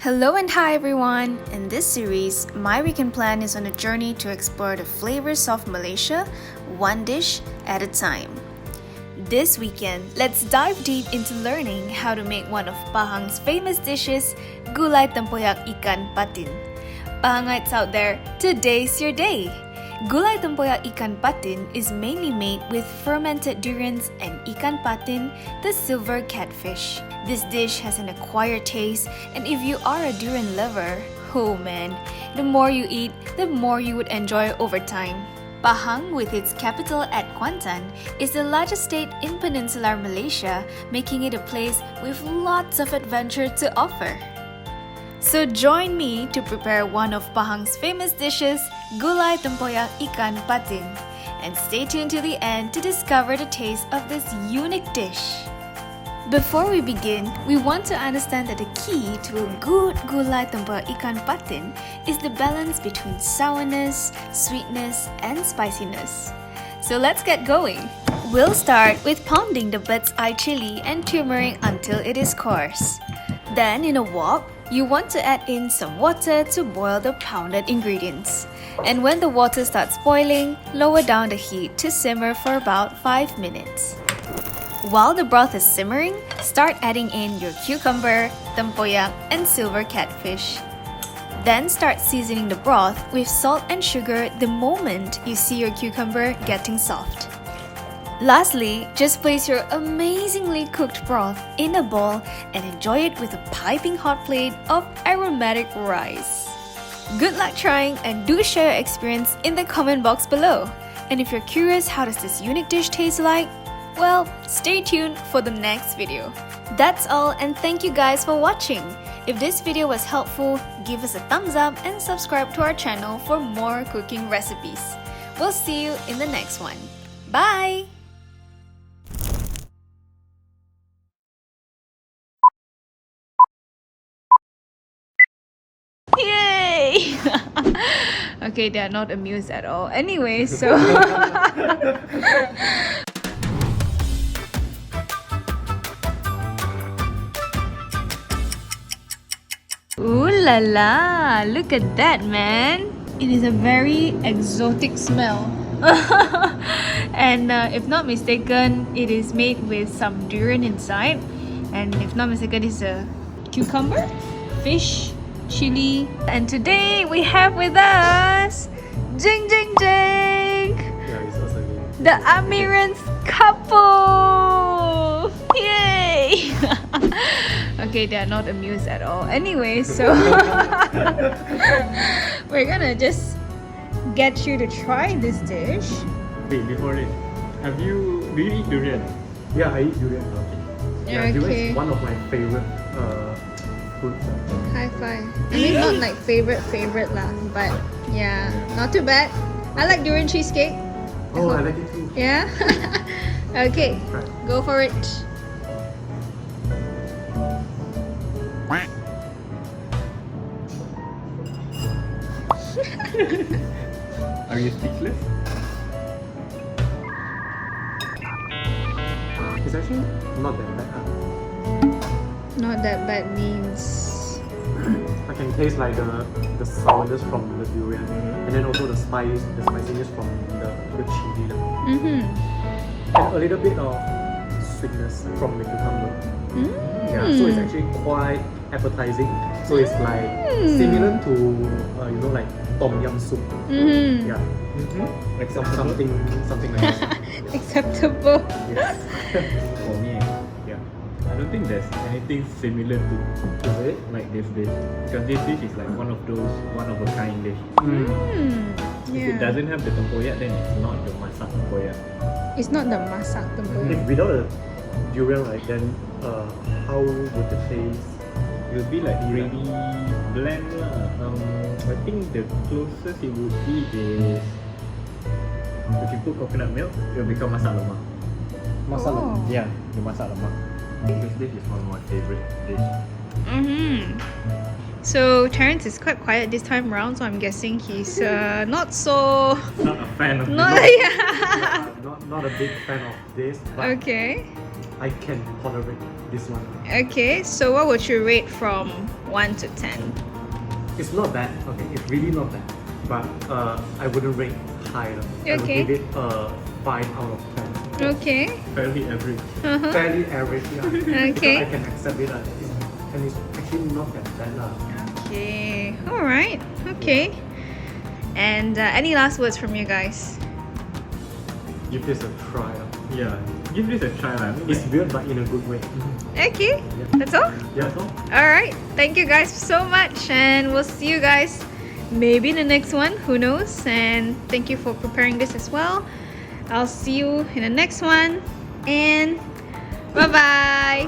Hello and hi everyone! In this series, my weekend plan is on a journey to explore the flavors of Malaysia, one dish at a time. This weekend, let's dive deep into learning how to make one of Pahang's famous dishes, Gulai Tempoyak Ikan Patin. Pahangites out there, today's your day! Gulai Tempoyak Ikan Patin is mainly made with fermented durians and ikan patin, the silver catfish. This dish has an acquired taste, and if you are a durian lover, oh man, the more you eat, the more you would enjoy over time. Pahang, with its capital at Kuantan, is the largest state in peninsular Malaysia, making it a place with lots of adventure to offer. So join me to prepare one of Pahang's famous dishes, Gulai Tempoyak Ikan Patin, and stay tuned to the end to discover the taste of this unique dish. Before we begin, we want to understand that the key to a good Gulai Tempoyak Ikan Patin is the balance between sourness, sweetness, and spiciness. So let's get going. We'll start with pounding the bird's eye chili and turmeric until it is coarse. Then in a wok, you want to add in some water to boil the pounded ingredients. And when the water starts boiling, lower down the heat to simmer for about 5 minutes. While the broth is simmering, start adding in your cucumber, tempoyak, and silver catfish. Then start seasoning the broth with salt and sugar the moment you see your cucumber getting soft. Lastly, just place your amazingly cooked broth in a bowl and enjoy it with a piping hot plate of aromatic rice. Good luck trying, and do share your experience in the comment box below. And if you're curious how does this unique dish taste like, well, stay tuned for the next video. That's all, and thank you guys for watching. If this video was helpful, give us a thumbs up and subscribe to our channel for more cooking recipes. We'll see you in the next one. Bye! Yay! Okay, they are not amused at all. Anyway, so... Ooh la la! Look at that, man! It is a very exotic smell. And if not mistaken, it is made with some durian inside. And if not mistaken, it's a cucumber, fish, chili. And today we have with us Jing Jing Jing! The Amirans couple! Yay! Okay, they are not amused at all. Anyway, so we're gonna just get you to try this dish. Wait, before it, do you eat durian? Yeah, I eat durian. Yeah, durian Okay. is one of my favorite fruits. High five. I mean, not like favorite lah, but yeah, not too bad. I like durian cheesecake. Oh, I like it too. Yeah? Okay, Right. go for it. Are you speechless? It's actually not that bad. Not that bad means... I can taste like the sourness from the durian, and then also the spiciness from the chili, Mm-hmm. and a little bit of sweetness from the cucumber. Yeah, so it's actually quite appetizing. So it's like similar to like tom yum soup. Mm-hmm. Yeah, Like something like this. Acceptable. Yes. For me, Yeah. I don't think there's anything similar to Is it? like this dish. Because this dish is like one of a kind dish. If it doesn't have the tempoyak, then it's not the masak tempoyak. It's not the masak If tempoyak. without a durian, right, then how would the taste? It will be like really bland lah. I think the closest it would be is if you put coconut milk, it will become masak lemak. Masak Oh. Yeah, the masak lemak. This dish is one of my favorite dish. Mm-hmm. So Terrence is quite quiet this time around, so I'm guessing he's not so. Not a fan of Not this. yeah. Not a big fan of this, but Okay. I can tolerate this one. Okay. So what would you rate from 1 to 10? It's not bad. Okay, it's really not bad. But I wouldn't rate high. I would Okay. give it a 5 out of 10. Okay. Fairly average. Uh-huh. Fairly average, yeah. Okay. Because I can accept it, and it's actually not that bad. Okay. All right. Okay. And any last words from you guys? Give this a try. Yeah, give this a try lah. I mean, It's weird, but in a good way. Okay. That's all. Yeah, so All right. Thank you guys so much, and we'll see you guys maybe in the next one. Who knows? And thank you for preparing this as well. I'll see you in the next one, and bye bye.